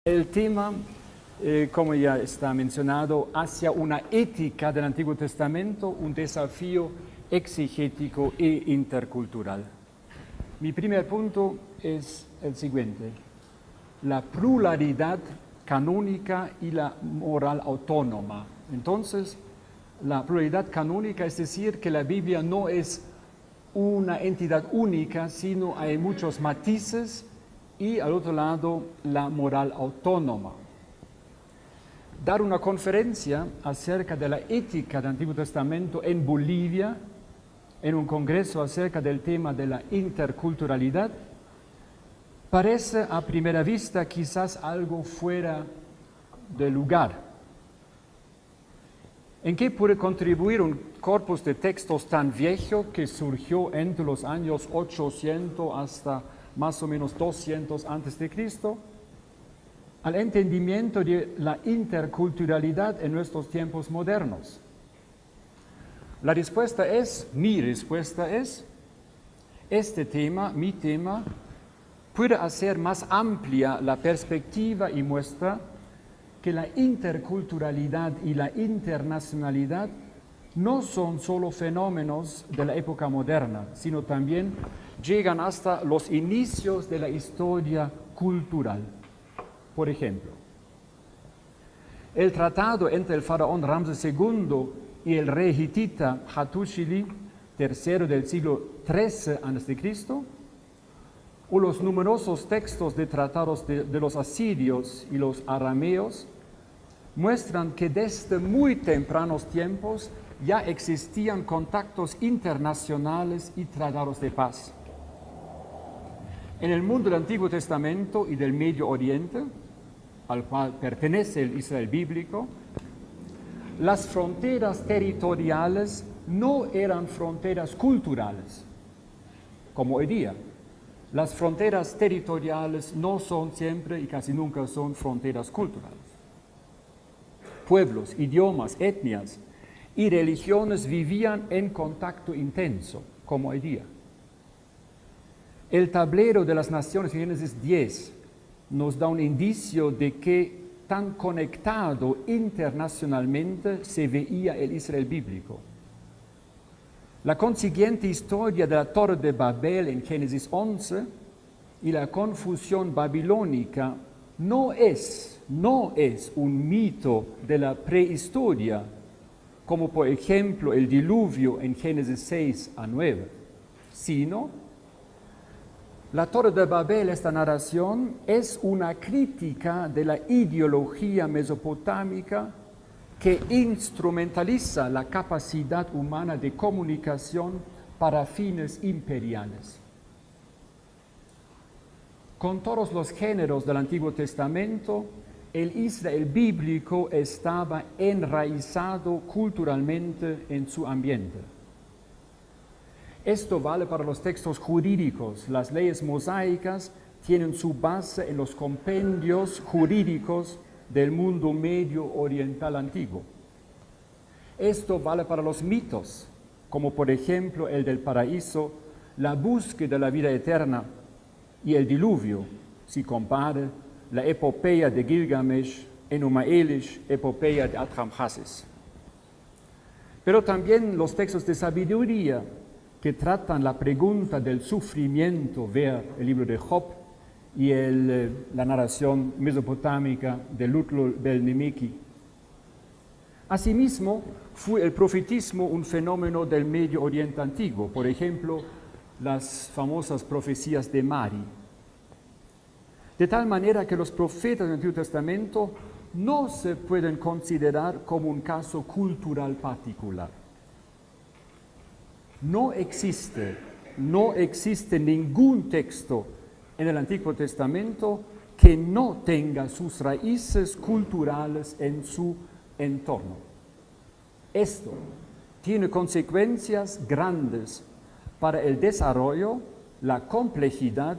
El tema, como ya está mencionado, hacia una ética del Antiguo Testamento, un desafío exegético e intercultural. Mi primer punto es el siguiente: la pluralidad canónica y la moral autónoma. Entonces, la pluralidad canónica es decir que la Biblia no es una entidad única, sino hay muchos matices, y al otro lado la moral autónoma. Dar una conferencia acerca de la ética del Antiguo Testamento en Bolivia, en un congreso acerca del tema de la interculturalidad, parece a primera vista quizás algo fuera de lugar. ¿En qué puede contribuir un corpus de textos tan viejo que surgió entre los años 800 hasta más o menos 200 antes de Cristo, al entendimiento de la interculturalidad en nuestros tiempos modernos? La respuesta es, mi respuesta es, este tema, mi tema, puede hacer más amplia la perspectiva y muestra que la interculturalidad y la internacionalidad no son solo fenómenos de la época moderna, sino también llegan hasta los inicios de la historia cultural. Por ejemplo, el tratado entre el faraón Ramsés II y el rey hitita Hattushili III del siglo XIII a.C., o los numerosos textos de tratados de los asirios y los arameos, muestran que desde muy tempranos tiempos ya existían contactos internacionales y tratados de paz. En el mundo del Antiguo Testamento y del Medio Oriente, al cual pertenece el Israel bíblico, las fronteras territoriales no eran fronteras culturales, como hoy día. Las fronteras territoriales no son siempre y casi nunca son fronteras culturales. Pueblos, idiomas, etnias y religiones vivían en contacto intenso, como hoy día. El tablero de las naciones en Génesis 10 nos da un indicio de que tan conectado internacionalmente se veía el Israel bíblico. La consiguiente historia de la Torre de Babel en Génesis 11 y la confusión babilónica no es un mito de la prehistoria, como por ejemplo el diluvio en Génesis 6 a 9, sino la Torre de Babel, esta narración, es una crítica de la ideología mesopotámica que instrumentaliza la capacidad humana de comunicación para fines imperiales. Con todos los géneros del Antiguo Testamento, el Israel bíblico estaba enraizado culturalmente en su ambiente. Esto vale para los textos jurídicos. Las leyes mosaicas tienen su base en los compendios jurídicos del mundo medio oriental antiguo. Esto vale para los mitos, como por ejemplo el del paraíso, la búsqueda de la vida eterna y el diluvio, si compare la epopeya de Gilgamesh, Enuma Elish, epopeya de Atrahasis. Pero también los textos de sabiduría que tratan la pregunta del sufrimiento, ver el libro de Job y la narración mesopotámica de Lutlul Bel-Nemeki. Asimismo, fue el profetismo un fenómeno del Medio Oriente antiguo, por ejemplo, las famosas profecías de Mari. De tal manera que los profetas del Antiguo Testamento no se pueden considerar como un caso cultural particular. No existe ningún texto en el Antiguo Testamento que no tenga sus raíces culturales en su entorno. Esto tiene consecuencias grandes para el desarrollo, la complejidad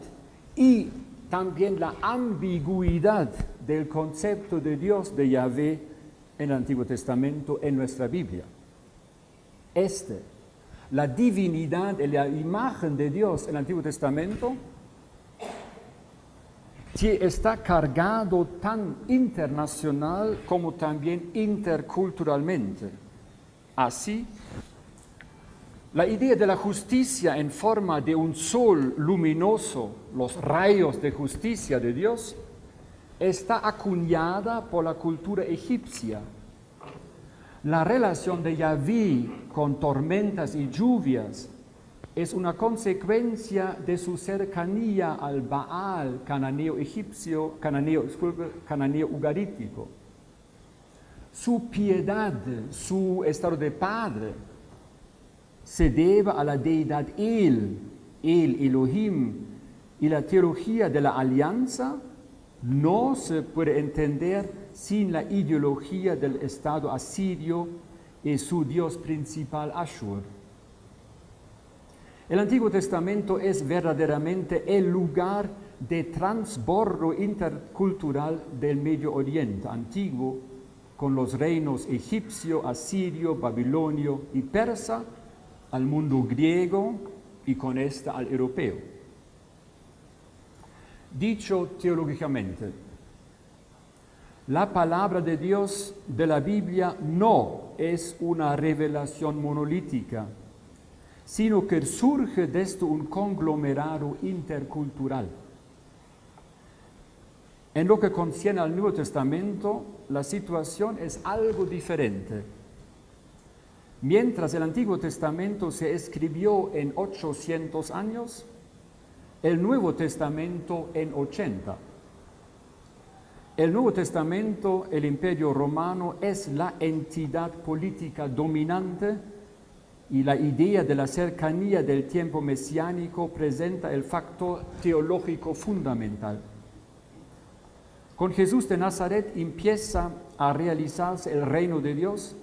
y también la ambigüedad del concepto de Dios, de Yahvé, en el Antiguo Testamento, en nuestra Biblia. La divinidad y la imagen de Dios en el Antiguo Testamento está cargado tan internacional como también interculturalmente. Así, la idea de la justicia en forma de un sol luminoso, los rayos de justicia de Dios, está acuñada por la cultura egipcia. La relación de Yahvé con tormentas y lluvias es una consecuencia de su cercanía al Baal cananeo ugarítico. Su piedad, su estado de padre, se debe a la deidad el Elohim, y la teología de la alianza no se puede entender sin la ideología del estado asirio y su dios principal Ashur. El Antiguo Testamento es verdaderamente el lugar de transbordo intercultural del Medio Oriente antiguo, con los reinos egipcio, asirio, babilonio y persa, al mundo griego y con esta al europeo. Dicho teológicamente, la palabra de Dios de la Biblia no es una revelación monolítica, sino que surge desde un conglomerado intercultural. En lo que concierne al Nuevo Testamento, la situación es algo diferente. Mientras el Antiguo Testamento se escribió en 800 años, el Nuevo Testamento en 80. El Nuevo Testamento, el Imperio Romano, es la entidad política dominante y la idea de la cercanía del tiempo mesiánico presenta el factor teológico fundamental. Con Jesús de Nazaret empieza a realizarse el reino de Dios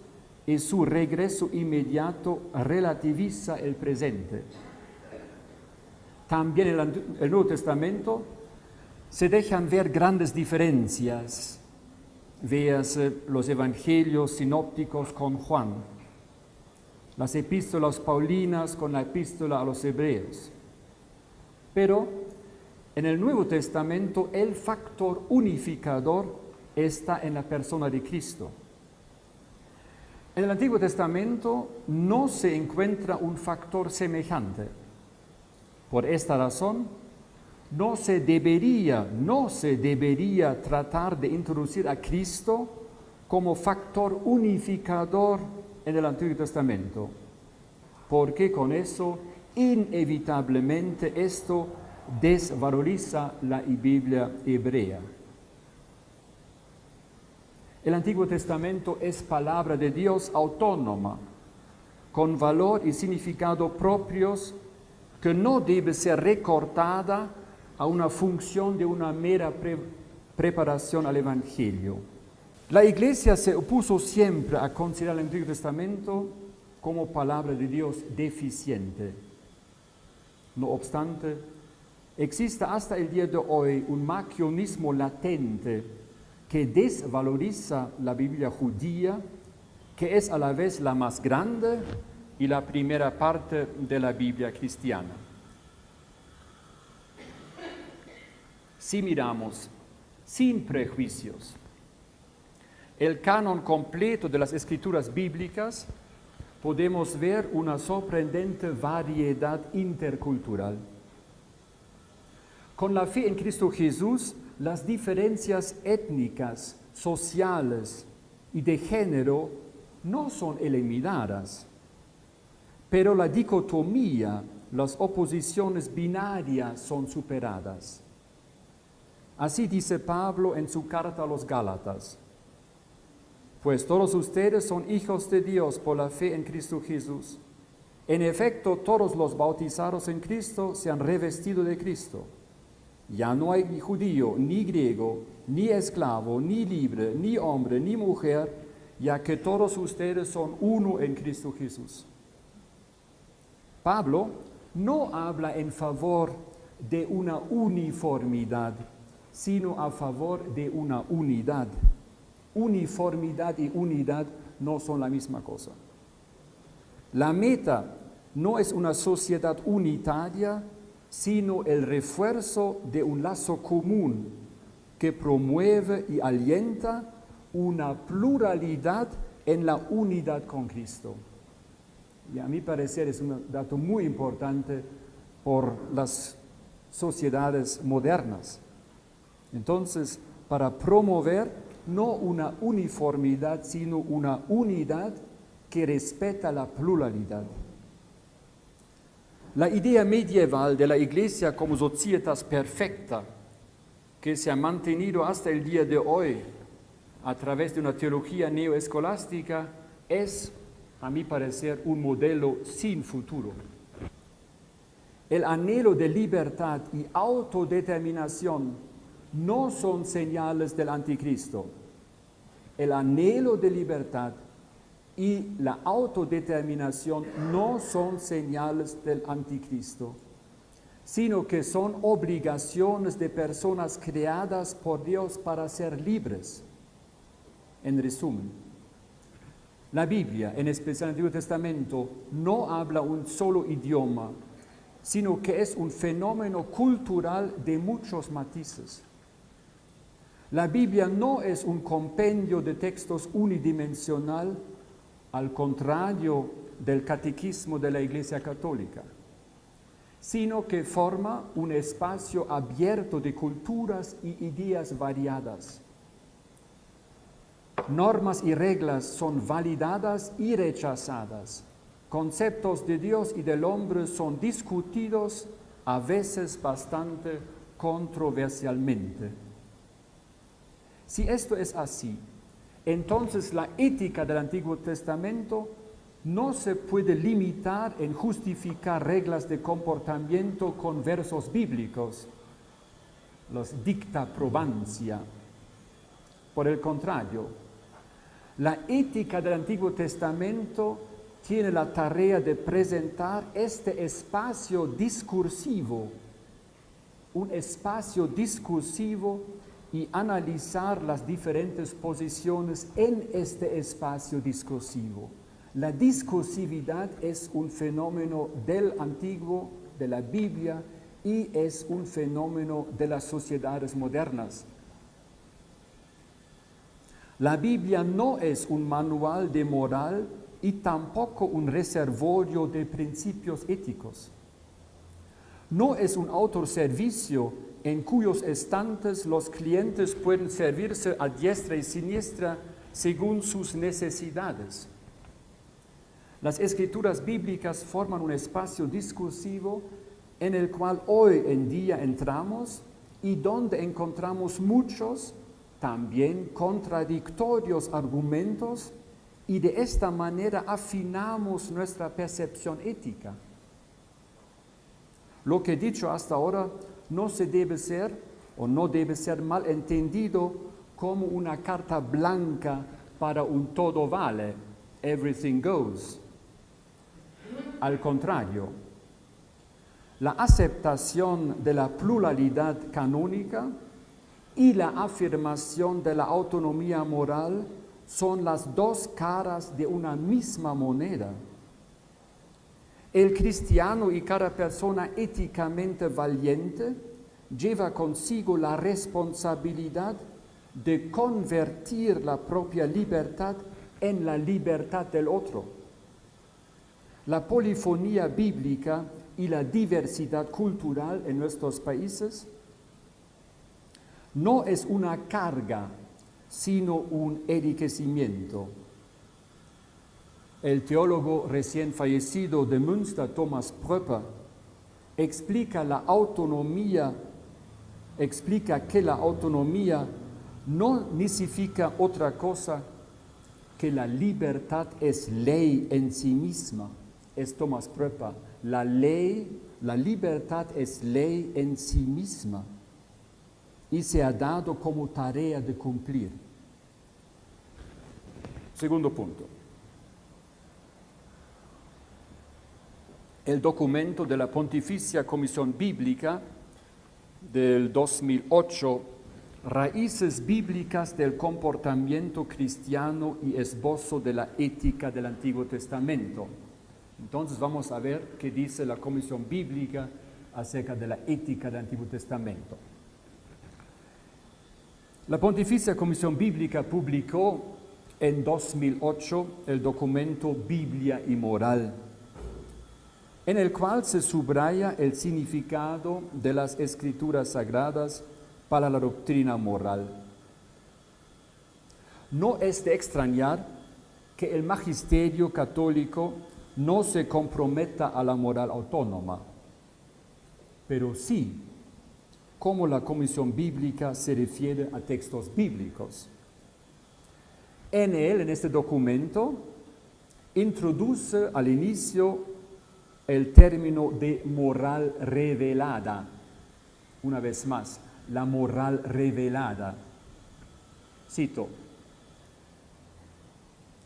y su regreso inmediato relativiza el presente. También en el Nuevo Testamento se dejan ver grandes diferencias. Véase los evangelios sinópticos con Juan, las epístolas paulinas con la epístola a los hebreos. Pero en el Nuevo Testamento el factor unificador está en la persona de Cristo. En el Antiguo Testamento no se encuentra un factor semejante. Por esta razón, no se debería tratar de introducir a Cristo como factor unificador en el Antiguo Testamento, porque con eso inevitablemente esto desvaloriza la Biblia hebrea. El Antiguo Testamento es palabra de Dios autónoma, con valor y significado propios, que no debe ser recortada a una función de una mera preparación al Evangelio. La Iglesia se opuso siempre a considerar el Antiguo Testamento como palabra de Dios deficiente. No obstante, existe hasta el día de hoy un maquianismo latente que desvaloriza la Biblia judía, que es a la vez la más grande y la primera parte de la Biblia cristiana. Si miramos sin prejuicios el canon completo de las escrituras bíblicas, podemos ver una sorprendente variedad intercultural. Con la fe en Cristo Jesús, las diferencias étnicas, sociales y de género no son eliminadas, pero la dicotomía, las oposiciones binarias son superadas. Así dice Pablo en su carta a los Gálatas: pues todos ustedes son hijos de Dios por la fe en Cristo Jesús. En efecto, todos los bautizados en Cristo se han revestido de Cristo. Ya no hay ni judío, ni griego, ni esclavo, ni libre, ni hombre, ni mujer, ya que todos ustedes son uno en Cristo Jesús. Pablo no habla en favor de una uniformidad, sino a favor de una unidad. Uniformidad y unidad no son la misma cosa. La meta no es una sociedad unitaria, sino el refuerzo de un lazo común que promueve y alienta una pluralidad en la unidad con Cristo. Y a mi parecer es un dato muy importante por las sociedades modernas. Entonces, para promover no una uniformidad, sino una unidad que respeta la pluralidad. La idea medieval de la Iglesia como societas perfecta, que se ha mantenido hasta el día de hoy a través de una teología neoescolástica, es, a mi parecer, un modelo sin futuro. El anhelo de libertad y autodeterminación no son señales del anticristo. El anhelo de libertad y la autodeterminación no son señales del anticristo, sino que son obligaciones de personas creadas por Dios para ser libres. En resumen, la Biblia, en especial el Antiguo Testamento, no habla un solo idioma, sino que es un fenómeno cultural de muchos matices. La Biblia no es un compendio de textos unidimensional, al contrario del catequismo de la Iglesia Católica, sino que forma un espacio abierto de culturas y ideas variadas. Normas y reglas son validadas y rechazadas. Conceptos de Dios y del hombre son discutidos, a veces bastante controversialmente. Si esto es así, entonces la ética del Antiguo Testamento no se puede limitar en justificar reglas de comportamiento con versos bíblicos, los dicta probancia. Por el contrario, la ética del Antiguo Testamento tiene la tarea de presentar este espacio discursivo, un espacio discursivo y analizar las diferentes posiciones en este espacio discursivo. La discursividad es un fenómeno del Antiguo, de la Biblia, y es un fenómeno de las sociedades modernas. La Biblia no es un manual de moral y tampoco un reservorio de principios éticos. No es un autoservicio en cuyos estantes los clientes pueden servirse a diestra y siniestra según sus necesidades. Las escrituras bíblicas forman un espacio discursivo en el cual hoy en día entramos y donde encontramos muchos, también contradictorios argumentos, y de esta manera afinamos nuestra percepción ética. Lo que he dicho hasta ahora no debe ser mal entendido como una carta blanca para un todo vale, everything goes. Al contrario, la aceptación de la pluralidad canónica y la afirmación de la autonomía moral son las dos caras de una misma moneda. El cristiano y cada persona éticamente valiente lleva consigo la responsabilidad de convertir la propia libertad en la libertad del otro. La polifonía bíblica y la diversidad cultural en nuestros países no es una carga, sino un enriquecimiento. El teólogo recién fallecido de Münster, Thomas Pröpper, explica que la autonomía no significa otra cosa que la libertad es ley en sí misma. Es Thomas Pröpper. La libertad es ley en sí misma y se ha dado como tarea de cumplir. Segundo punto. El documento de la Pontificia Comisión Bíblica del 2008, Raíces bíblicas del comportamiento cristiano y esbozo de la ética del Antiguo Testamento. Entonces vamos a ver qué dice la Comisión Bíblica acerca de la ética del Antiguo Testamento. La Pontificia Comisión Bíblica publicó en 2008 el documento Biblia y Moral, en el cual se subraya el significado de las Escrituras Sagradas para la doctrina moral. No es de extrañar que el magisterio católico no se comprometa a la moral autónoma, pero sí cómo la Comisión Bíblica se refiere a textos bíblicos. En él, en este documento, introduce al inicio el término de moral revelada. Una vez más, la moral revelada. Cito,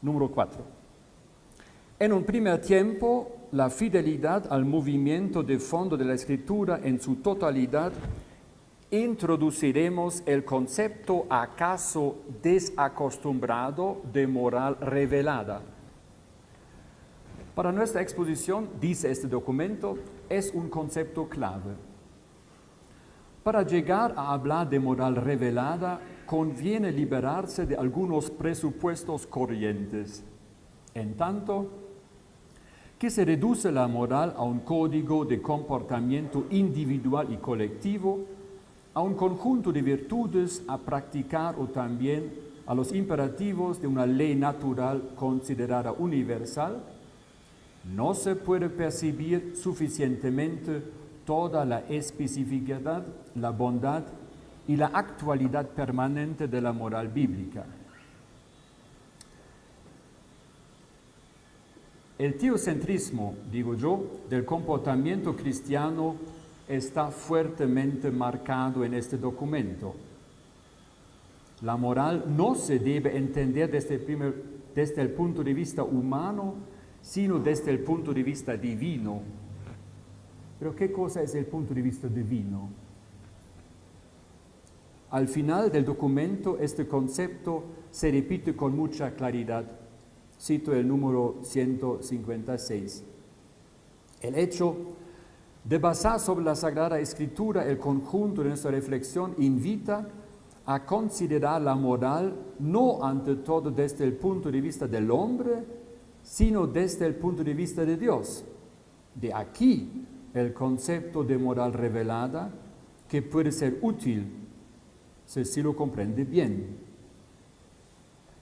número 4. En un primer tiempo, la fidelidad al movimiento de fondo de la Escritura en su totalidad, introduciremos el concepto acaso desacostumbrado de moral revelada. Para nuestra exposición, dice este documento, es un concepto clave. Para llegar a hablar de moral revelada, conviene liberarse de algunos presupuestos corrientes, en tanto que se reduce la moral a un código de comportamiento individual y colectivo, a un conjunto de virtudes a practicar o también a los imperativos de una ley natural considerada universal, no se puede percibir suficientemente toda la especificidad, la bondad y la actualidad permanente de la moral bíblica. El teocentrismo, digo yo, del comportamiento cristiano está fuertemente marcado en este documento. La moral no se debe entender desde el punto de vista humano, sino desde el punto de vista divino. Pero ¿qué cosa es el punto de vista divino? Al final del documento, este concepto se repite con mucha claridad. Cito el número 156. El hecho de basar sobre la Sagrada Escritura el conjunto de nuestra reflexión invita a considerar la moral no ante todo desde el punto de vista del hombre, sino desde el punto de vista de Dios. De aquí el concepto de moral revelada, que puede ser útil si lo comprende bien.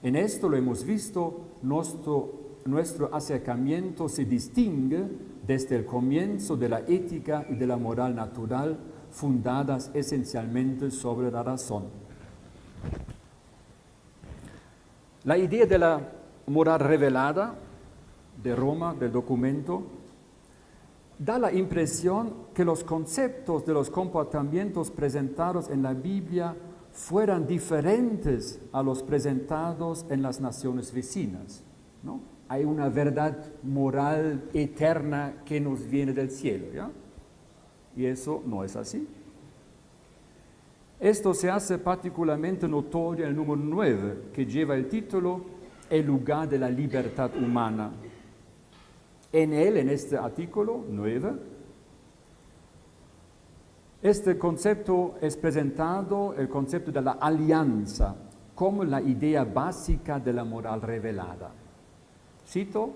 En esto lo hemos visto, nuestro acercamiento se distingue desde el comienzo de la ética y de la moral natural, fundadas esencialmente sobre la razón. La idea de la moral revelada de Roma, del documento, da la impresión que los conceptos de los comportamientos presentados en la Biblia fueran diferentes a los presentados en las naciones vecinas, ¿no? Hay una verdad moral eterna que nos viene del cielo, ¿ya? Y eso no es así. Esto se hace particularmente notorio en el número 9, que lleva el título El lugar de la libertad humana. En él, en este artículo 9, este concepto es presentado, el concepto de la alianza, como la idea básica de la moral revelada. Cito,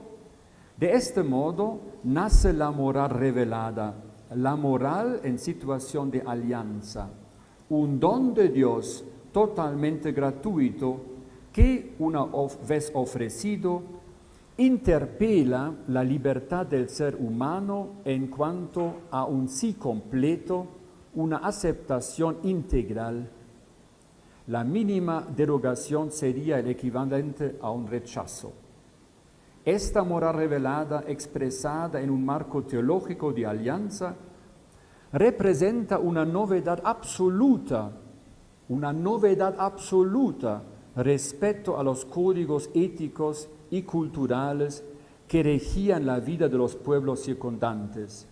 de este modo nace la moral revelada, la moral en situación de alianza, un don de Dios totalmente gratuito que, una vez ofrecido, interpela la libertad del ser humano en cuanto a un sí completo, una aceptación integral. La mínima derogación sería el equivalente a un rechazo. Esta moral revelada, expresada en un marco teológico de alianza, representa una novedad absoluta respecto a los códigos éticos y culturales que regían la vida de los pueblos circundantes.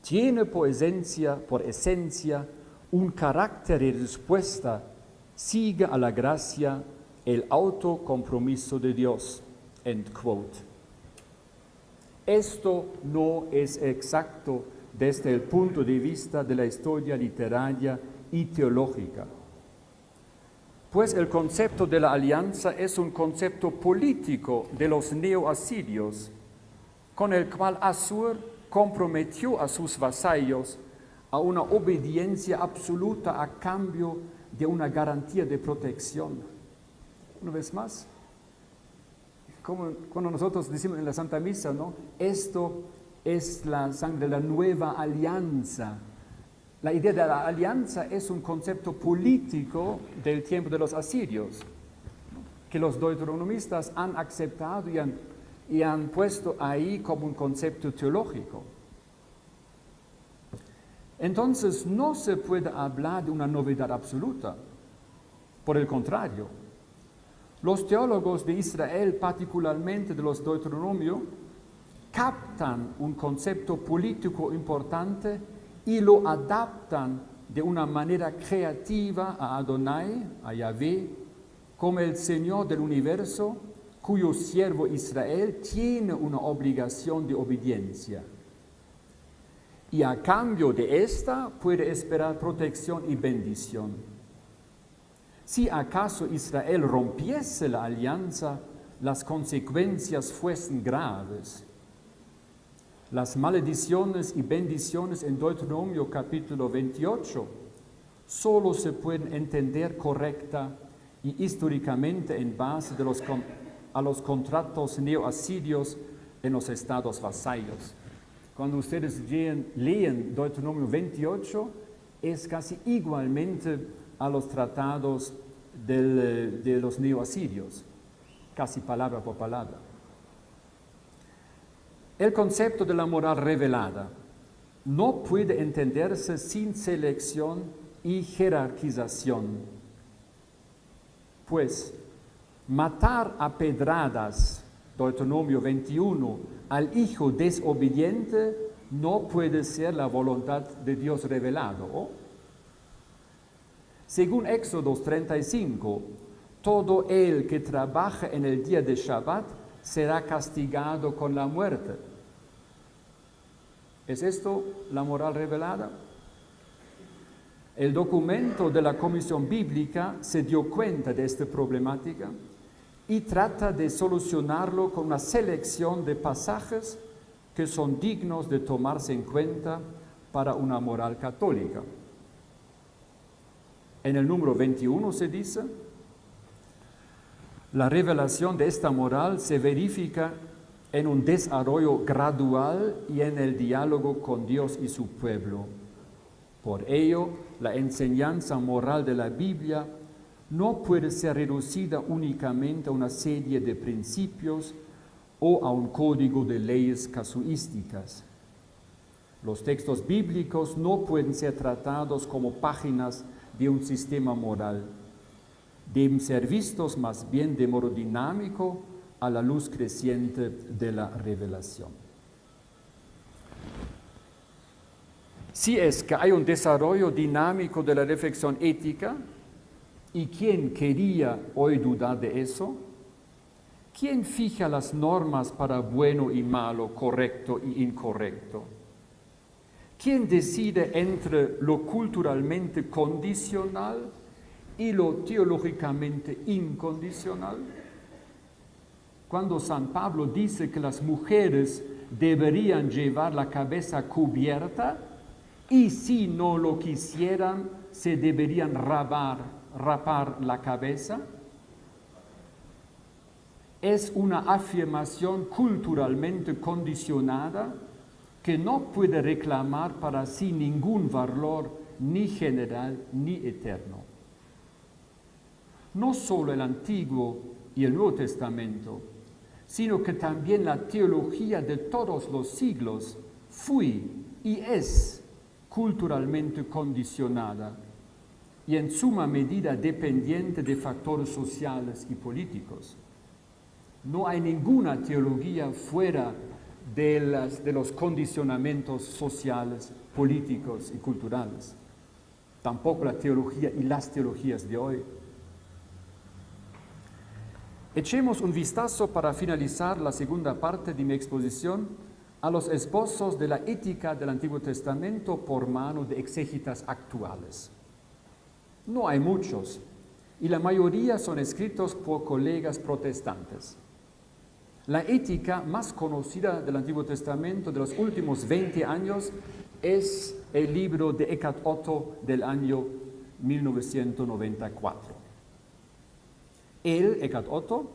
Tiene por esencia un carácter de respuesta, sigue a la gracia el autocompromiso de Dios. End quote. Esto no es exacto desde el punto de vista de la historia literaria y teológica. Pues el concepto de la alianza es un concepto político de los neoasirios, con el cual Assur comprometió a sus vasallos a una obediencia absoluta a cambio de una garantía de protección. Una vez más, como cuando nosotros decimos en la Santa Misa, ¿no? Esto es la sangre de la nueva alianza. La idea de la alianza es un concepto político del tiempo de los asirios, ¿no? Que los deuteronomistas han aceptado y han puesto ahí como un concepto teológico. Entonces no se puede hablar de una novedad absoluta. Por el contrario, los teólogos de Israel, particularmente de los Deuteronomio, captan un concepto político importante y lo adaptan de una manera creativa a Adonai, a Yahvé, como el Señor del universo, cuyo siervo Israel tiene una obligación de obediencia. Y a cambio de esta puede esperar protección y bendición. Si acaso Israel rompiese la alianza, las consecuencias fuesen graves. Las maldiciones y bendiciones en Deuteronomio capítulo 28 solo se pueden entender correcta y históricamente en base a los contratos neoasirios en los estados vasallos. Cuando ustedes leen Deuteronomio 28, es casi igualmente a los tratados de los neoasirios, casi palabra por palabra. El concepto de la moral revelada no puede entenderse sin selección y jerarquización, pues matar a pedradas, Deuteronomio 21, al hijo desobediente no puede ser la voluntad de Dios revelado, ¿oh? Según Éxodo 35, todo el que trabaja en el día de Shabbat será castigado con la muerte. ¿Es esto la moral revelada? El documento de la Comisión Bíblica se dio cuenta de esta problemática y trata de solucionarlo con una selección de pasajes que son dignos de tomarse en cuenta para una moral católica. En el número 21 se dice: la revelación de esta moral se verifica en un desarrollo gradual y en el diálogo con Dios y su pueblo. Por ello, la enseñanza moral de la Biblia no puede ser reducida únicamente a una serie de principios o a un código de leyes casuísticas. Los textos bíblicos no pueden ser tratados como páginas de un sistema moral. Deben ser vistos más bien de modo dinámico a la luz creciente de la revelación. Si es que hay un desarrollo dinámico de la reflexión ética, ¿y quién quería hoy dudar de eso? ¿Quién fija las normas para bueno y malo, correcto y incorrecto? ¿Quién decide entre lo culturalmente condicional y lo teológicamente incondicional? Cuando San Pablo dice que las mujeres deberían llevar la cabeza cubierta y si no lo quisieran, se deberían rapar la cabeza, es una afirmación culturalmente condicionada que no puede reclamar para sí ningún valor ni general ni eterno. No solo el Antiguo y el Nuevo Testamento, sino que también la teología de todos los siglos fue y es culturalmente condicionada y en suma medida dependiente de factores sociales y políticos. No hay ninguna teología fuera de los condicionamientos sociales, políticos y culturales. Tampoco la teología y las teologías de hoy. Echemos un vistazo para finalizar la segunda parte de mi exposición a los esbozos de la ética del Antiguo Testamento por mano de exégetas actuales. No hay muchos, y la mayoría son escritos por colegas protestantes. La ética más conocida del Antiguo Testamento de los últimos 20 años es el libro de Eckhart Otto del año 1994. Él, Eckhart Otto,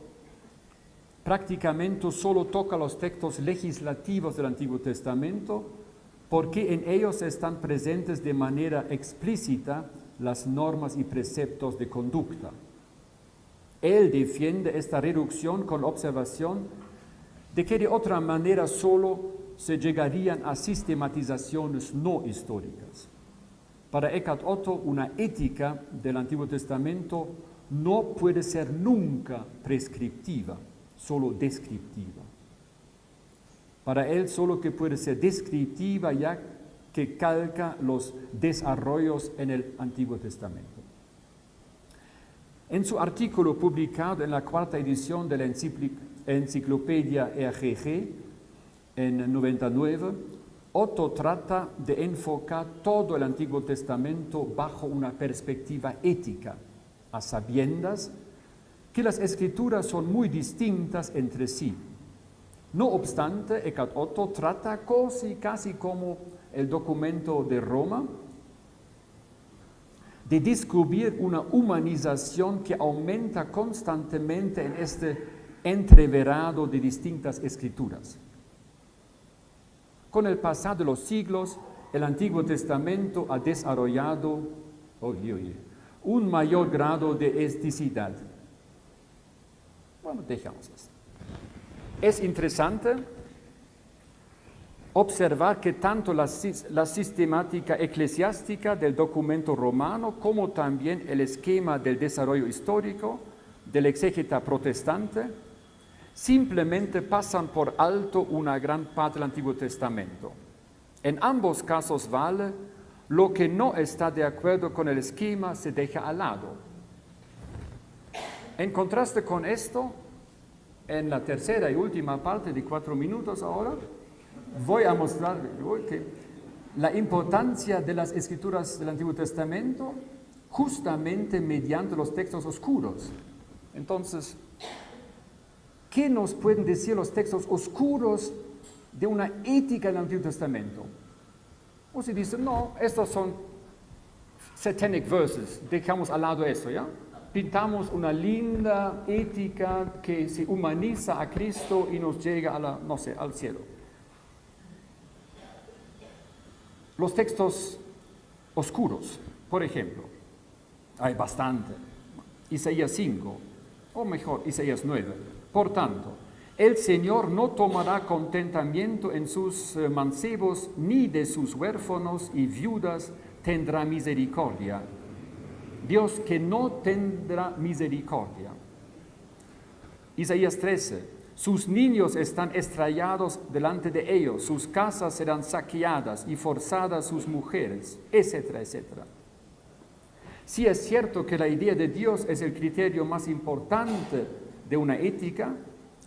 prácticamente solo toca los textos legislativos del Antiguo Testamento porque en ellos están presentes de manera explícita las normas y preceptos de conducta. Él defiende esta reducción con la observación de que de otra manera solo se llegarían a sistematizaciones no históricas. Para Eckhart Otto, una ética del Antiguo Testamento no puede ser nunca prescriptiva, solo descriptiva. Para él solo que puede ser descriptiva ya que calca los desarrollos en el Antiguo Testamento. En su artículo publicado en la cuarta edición de la enciclopedia RGG en 99, Otto trata de enfocar todo el Antiguo Testamento bajo una perspectiva ética, a sabiendas que las escrituras son muy distintas entre sí. No obstante, Eckhart Otto trata casi como el documento de Roma, de descubrir una humanización que aumenta constantemente en este entreverado de distintas escrituras. Con el pasar de los siglos, el Antiguo Testamento ha desarrollado un mayor grado de esticidad. Bueno, dejamos esto. Es interesante observar que tanto la sistemática eclesiástica del documento romano como también el esquema del desarrollo histórico del exégeta protestante simplemente pasan por alto una gran parte del Antiguo Testamento. En ambos casos vale, lo que no está de acuerdo con el esquema se deja al lado. En contraste con esto, en la tercera y última parte de 4 minutos ahora, voy a mostrar que la importancia de las escrituras del Antiguo Testamento justamente mediante los textos oscuros. Entonces, ¿qué nos pueden decir los textos oscuros de una ética del Antiguo Testamento? O se dice, no, estos son satanic verses, dejamos al lado eso, ¿ya? Pintamos una linda ética que se humaniza a Cristo y nos llega a al cielo. Los textos oscuros, por ejemplo, hay bastante. Isaías 5, o mejor, Isaías 9. Por tanto, el Señor no tomará contentamiento en sus mancebos, ni de sus huérfanos y viudas tendrá misericordia. Dios que no tendrá misericordia. Isaías 13. Sus niños están estrellados delante de ellos, sus casas serán saqueadas y forzadas sus mujeres, etcétera, etcétera. Si es cierto que la idea de Dios es el criterio más importante de una ética,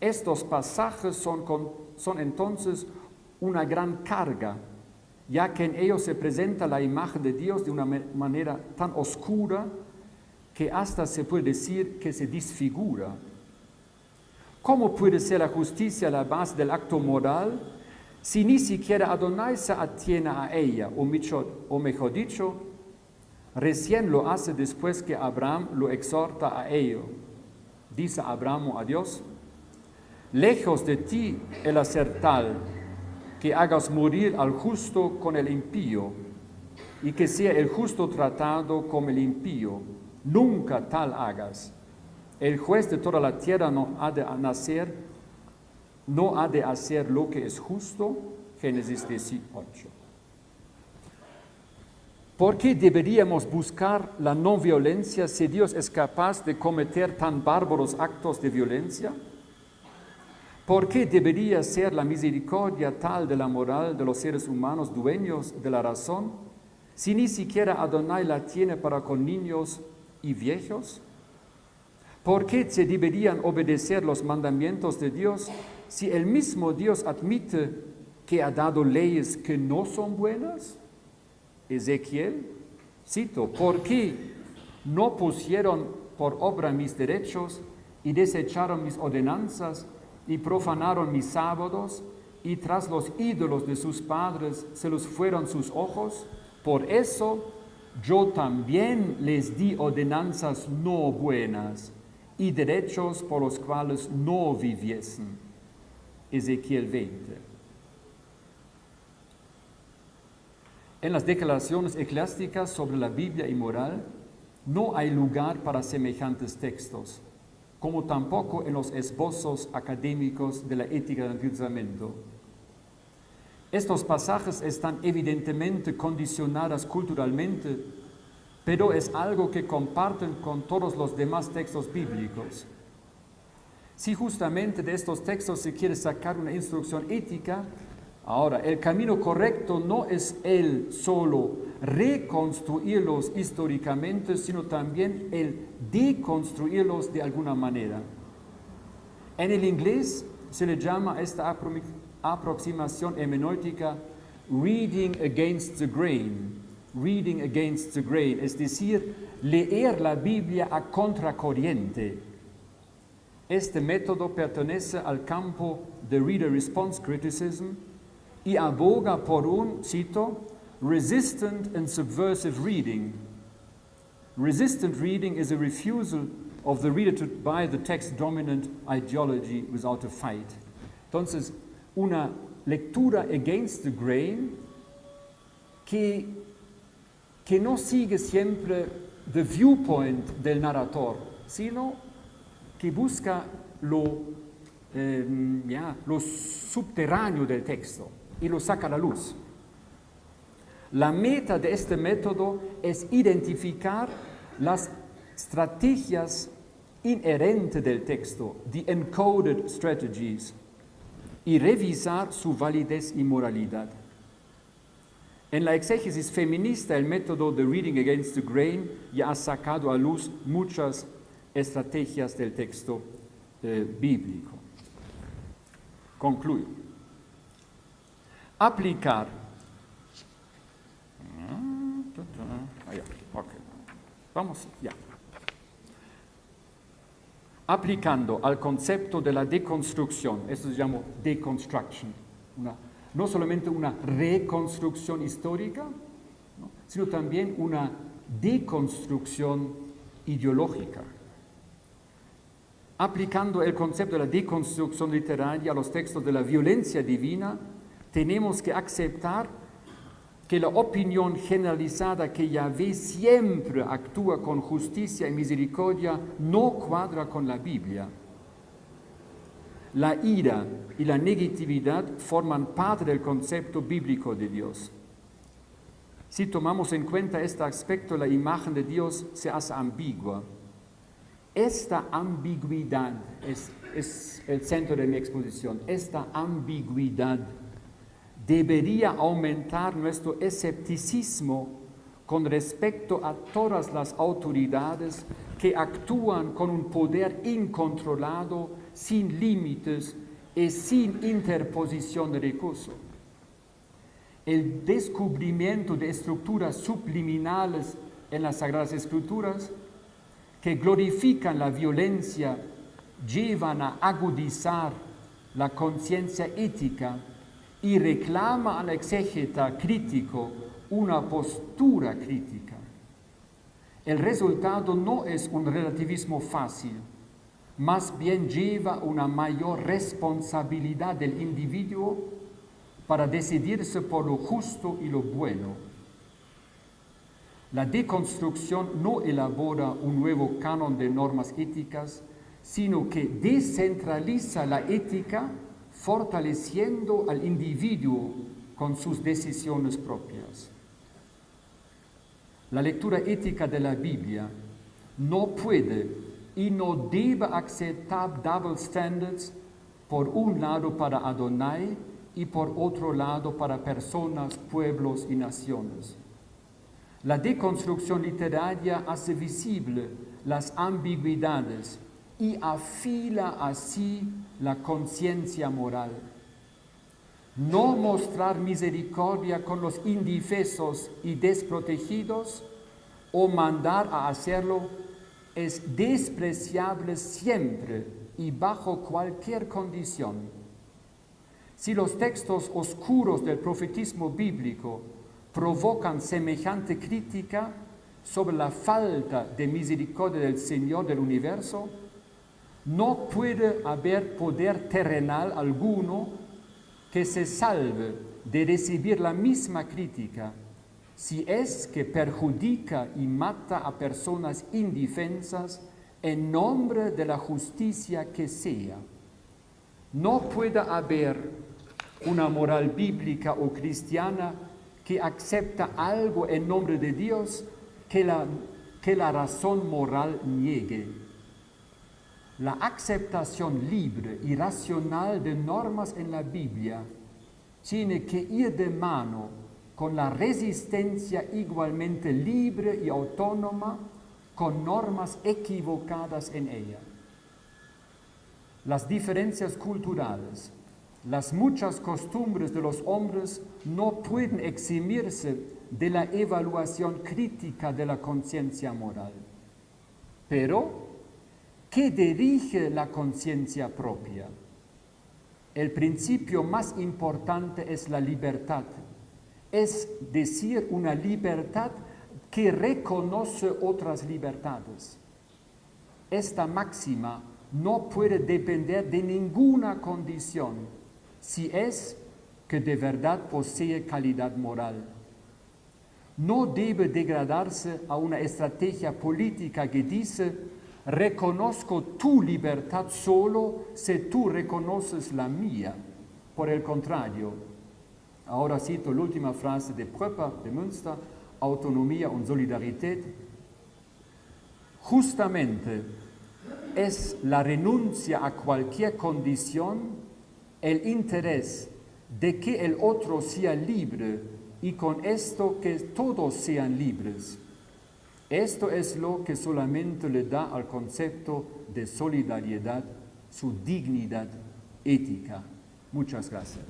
estos pasajes son entonces una gran carga, ya que en ellos se presenta la imagen de Dios de una manera tan oscura que hasta se puede decir que se desfigura. ¿Cómo puede ser la justicia la base del acto moral si ni siquiera Adonai se atiene a ella? O mejor dicho, recién lo hace después que Abraham lo exhorta a ello. Dice Abraham a Dios, lejos de ti el hacer tal, que hagas morir al justo con el impío, y que sea el justo tratado como el impío. Nunca tal hagas. El juez de toda la tierra no ha de hacer lo que es justo. Génesis 18. ¿Por qué deberíamos buscar la no violencia si Dios es capaz de cometer tan bárbaros actos de violencia? ¿Por qué debería ser la misericordia tal de la moral de los seres humanos dueños de la razón, si ni siquiera Adonai la tiene para con niños y viejos? ¿Por qué se deberían obedecer los mandamientos de Dios si el mismo Dios admite que ha dado leyes que no son buenas? Ezequiel, cito, ¿por qué no pusieron por obra mis derechos y desecharon mis ordenanzas y profanaron mis sábados y tras los ídolos de sus padres se los fueron sus ojos. Por eso yo también les di ordenanzas no buenas y derechos por los cuales no viviesen. Ezequiel 20. En las declaraciones eclesiásticas sobre la Biblia y moral no hay lugar para semejantes textos, como tampoco en los esbozos académicos de la ética del Antiguo Testamento. Estos pasajes están evidentemente condicionados culturalmente, pero es algo que comparten con todos los demás textos bíblicos. Si justamente de estos textos se quiere sacar una instrucción ética, ahora el camino correcto no es el solo reconstruirlos históricamente, sino también el deconstruirlos de alguna manera. En el inglés se le llama a esta aproximación hermenéutica reading against the grain, es decir, leer la Biblia a contracorriente. Este método pertenece al campo de Reader Response Criticism y aboga por un, cito, resistant and subversive reading. Resistant reading is a refusal of the reader to buy the text dominant ideology without a fight. Entonces, una lectura against the grain que no sigue siempre the viewpoint del narrador, sino que busca lo subterráneo del texto y lo saca a la luz. La meta de este método es identificar las estrategias inherentes del texto, the encoded strategies, y revisar su validez y moralidad. En la exégesis feminista, el método de reading against the grain ya ha sacado a luz muchas estrategias del texto bíblico. Concluyo. Aplicar. Vamos, ya. Aplicando al concepto de la deconstrucción, esto se llama deconstruction, no solamente una reconstrucción histórica, ¿no?, sino también una deconstrucción ideológica. Aplicando el concepto de la deconstrucción literaria a los textos de la violencia divina, tenemos que aceptar que la opinión generalizada que Yahvé siempre actúa con justicia y misericordia no cuadra con la Biblia. La ira y la negatividad forman parte del concepto bíblico de Dios. Si tomamos en cuenta este aspecto, la imagen de Dios se hace ambigua. Esta ambigüedad es el centro de mi exposición. Esta ambigüedad debería aumentar nuestro escepticismo con respecto a todas las autoridades que actúan con un poder incontrolado, sin límites y sin interposición de recursos. El descubrimiento de estructuras subliminales en las Sagradas Escrituras que glorifican la violencia llevan a agudizar la conciencia ética y reclama al exégeta crítico una postura crítica. El resultado no es un relativismo fácil, más bien lleva una mayor responsabilidad del individuo para decidirse por lo justo y lo bueno. La deconstrucción no elabora un nuevo canon de normas éticas, sino que descentraliza la ética, fortaleciendo al individuo con sus decisiones propias. La lectura ética de la Biblia no puede y no debe aceptar double standards, por un lado para Adonai y por otro lado para personas, pueblos y naciones. La deconstrucción literaria hace visible las ambigüedades y afila así la conciencia moral. No mostrar misericordia con los indefensos y desprotegidos o mandar a hacerlo es despreciable siempre y bajo cualquier condición. Si los textos oscuros del profetismo bíblico provocan semejante crítica sobre la falta de misericordia del Señor del universo, no puede haber poder terrenal alguno que se salve de recibir la misma crítica si es que perjudica y mata a personas indefensas en nombre de la justicia que sea. No puede haber una moral bíblica o cristiana que acepta algo en nombre de Dios que la razón moral niegue. La aceptación libre y racional de normas en la Biblia tiene que ir de mano con la resistencia igualmente libre y autónoma con normas equivocadas en ella. Las diferencias culturales, las muchas costumbres de los hombres no pueden eximirse de la evaluación crítica de la conciencia moral. Pero, ¿qué dirige la conciencia propia? El principio más importante es la libertad, es decir, una libertad que reconoce otras libertades. Esta máxima no puede depender de ninguna condición si es que de verdad posee calidad moral. No debe degradarse a una estrategia política que dice: reconozco tu libertad solo si tú reconoces la mía. Por el contrario, ahora cito la última frase de Pröper, de Münster, Autonomía und Solidarität. Justamente es la renuncia a cualquier condición, el interés de que el otro sea libre y con esto que todos sean libres. Esto es lo que solamente le da al concepto de solidaridad su dignidad ética. Muchas gracias.